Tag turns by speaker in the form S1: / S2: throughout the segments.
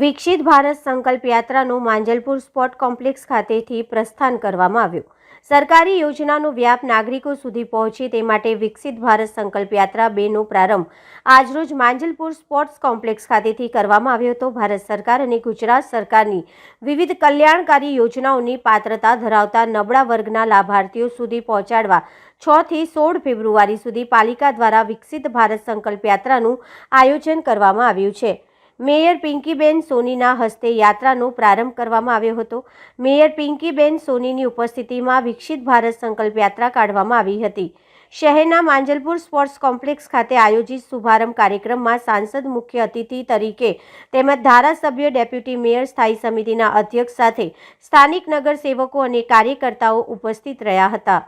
S1: વિકસિત ભારત સંકલ્પ યાત્રાનું માંજલપુર સ્પોર્ટ કોમ્પ્લેક્સ ખાતેથી પ્રસ્થાન કરવામાં આવ્યું। સરકારી યોજનાનો વ્યાપ નાગરિકો સુધી પહોંચે તે માટે વિકસિત ભારત સંકલ્પ યાત્રા 2નો પ્રારંભ આજરોજ માંજલપુર સ્પોર્ટ્સ કોમ્પ્લેક્સ ખાતેથી કરવામાં આવ્યો હતો। ભારત સરકાર અને ગુજરાત સરકારની વિવિધ કલ્યાણકારી યોજનાઓની પાત્રતા ધરાવતા નબળા વર્ગના લાભાર્થીઓ સુધી પહોંચાડવા 6 થી 16 ફેબ્રુઆરી સુધી પાલિકા દ્વારા વિકસિત ભારત સંકલ્પ યાત્રાનું આયોજન કરવામાં આવ્યું છે। મેયર પિંકીબેન સોનીના હસ્તે યાત્રાનો પ્રારંભ કરવામાં આવ્યો હતો। મેયર પિંકીબેન સોનીની ઉપસ્થિતિમાં વિકસિત ભારત સંકલ્પ યાત્રા કાઢવામાં આવી હતી। શહેરના માંજલપુર સ્પોર્ટ્સ કોમ્પ્લેક્સ ખાતે આયોજિત શુભારંભ કાર્યક્રમમાં સાંસદ મુખ્ય અતિથિ તરીકે તેમજ ધારાસભ્ય, ડેપ્યુટી મેયર, સ્થાયી સમિતિના અધ્યક્ષ સાથે સ્થાનિક નગરસેવકો અને કાર્યકર્તાઓ ઉપસ્થિત રહ્યા હતા।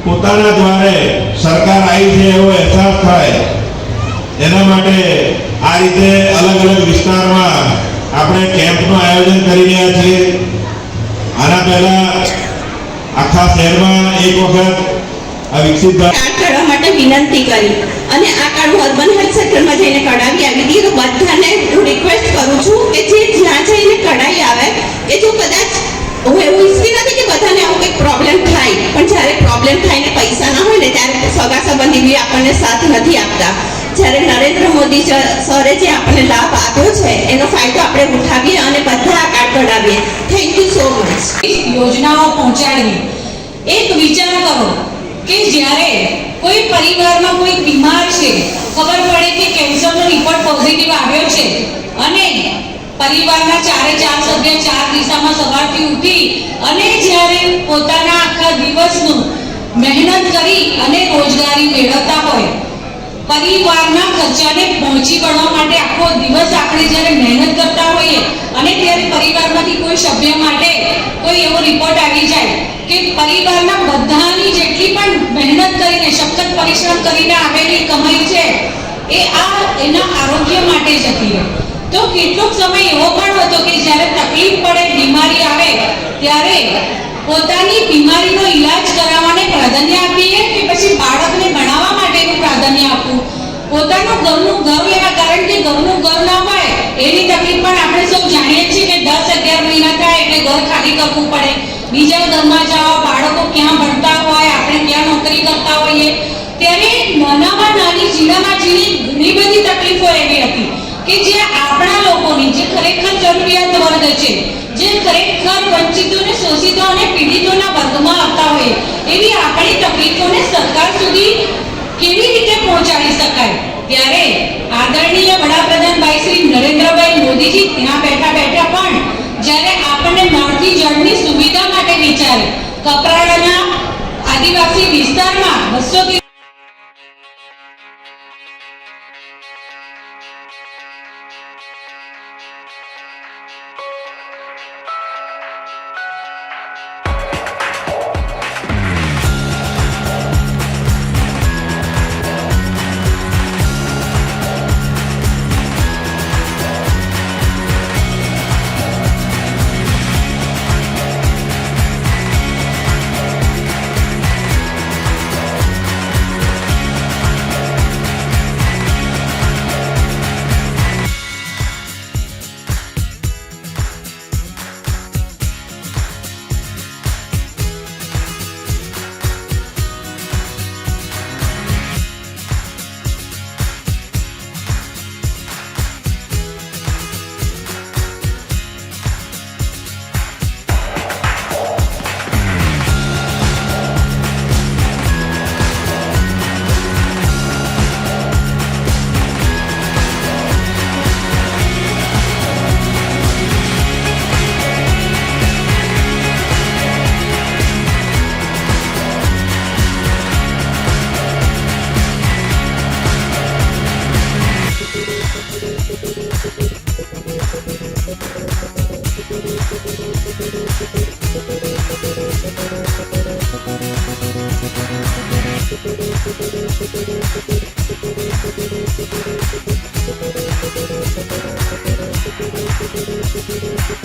S2: પોતાના દ્વારે સરકાર આવી છે એવો અહેસાસ થાય એના માટે આ રીતે અલગ અલગ વિસ્તારમાં આપણે કેમ્પનું આયોજન કરી રહ્યા છીએ। આના પહેલા આખા શહેરમાં એક વખત આ વિકસિત
S3: કાર્ડ કાઢવા માટે વિનંતી કરી અને આ કાર્ડ અર્બન હેલ્થ સેન્ટરમાં જઈને કઢાવી આવી હતી। તો બધાને હું રિક્વેસ્ટ કરું છું કે જે જ્યાં જઈને કઢાઈ આવે કે જો કદાચ હું એવું ઈચ્છતી નથી કે બધાને આવું કંઈક પ્રોબ્લેમ થાય, પણ જ્યારે પ્રોબ્લેમ થાય ને પૈસા ના હોય ને ત્યારે સગા સંબંધી બી આપણને સાથ નથી આપતા। જ્યારે નરેન્દ્ર મોદી સરે જે આપણને લાભ આપ્યો છે એનો ફાયદો આપણે ઉઠાવીએ અને બધા આ કાર્ડ કઢાવીએ। Thank you so much.
S4: યોજનાઓ પહોંચાડવી। એક વિચાર કરો કે જ્યારે કોઈ પરિવારમાં કોઈ બીમાર છે, ખબર પડે કે કેન્સરનો રિપોર્ટ પોઝિટિવ આવ્યો છે અને પરિવારના 4 સભ્ય 4 દિશામાં સવારથી ઉઠી અને જ્યારે પોતાના આખા દિવસનું મહેનત કરી અને રોજગારી મેળવતા હોય, પરિવારના ખર્ચાને પહોંચી વળવા માટે આખો દિવસ આપણે જ્યારે મહેનત કરતા હોઈએ અને ત્યારે પરિવારમાંથી કોઈ સભ્ય માટે કોઈ એવો રિપોર્ટ આવી જાય કે પરિવારના બધાની જેટલી પણ મહેનત કરીને સખત પરિશ્રમ કરીને આવેલી કમાઈ છે એ એના આરોગ્ય માટે જતી રહે, તો કેટલોક સમય એવો પણ હતો કે જ્યારે તકલીફ પડે, બીમારી આવે ત્યારે પોતાની બીમારીનો ઈલાજ કરાવવાને પ્રાધાન્ય આપીએ કે પછી બાળકને ભણાવવા માટેનું પ્રાધાન્ય આપવું, પોતાનું ઘરનું ઘર લેવા, કારણ કે ઘરનું ઘર ના હોય એની તકલીફ પણ આપણે સૌ જાણીએ છીએ કે 10-11 મહિના થાય એટલે ઘર ખાલી કરવું પડે, બીજા ઘરમાં જાઓ, બાળકો ક્યાં ભણતા હોય, આપણે ક્યાં નોકરી કરતા હોઈએ, ત્યારે નાનામાં નાની જીણામાં જીણી ઘણી બધી તકલીફો એવી હતી કે જે આપણા લોકોની જે ખરેખર જરૂરિયાત વર્ગ છે, જે ખરેખર વંચિતોને, શોષિતો અને પીડિતોના વર્ગમાં આવતા હોય એવી આપણી તકલીફોને સરકાર સુધી કેવી રીતે પહોંચાડી શકાય, ત્યારે આદરણીય વડાપ્રધાન ભાઈ શ્રી નરેન્દ્રભાઈ મોદીજી ત્યાં બેઠા બેઠા પણ જ્યારે આપણને મળતી જળની સુવિધા માટે વિચારે, કપરાડાના આદિવાસી વિસ્તારમાં 200 Thank you.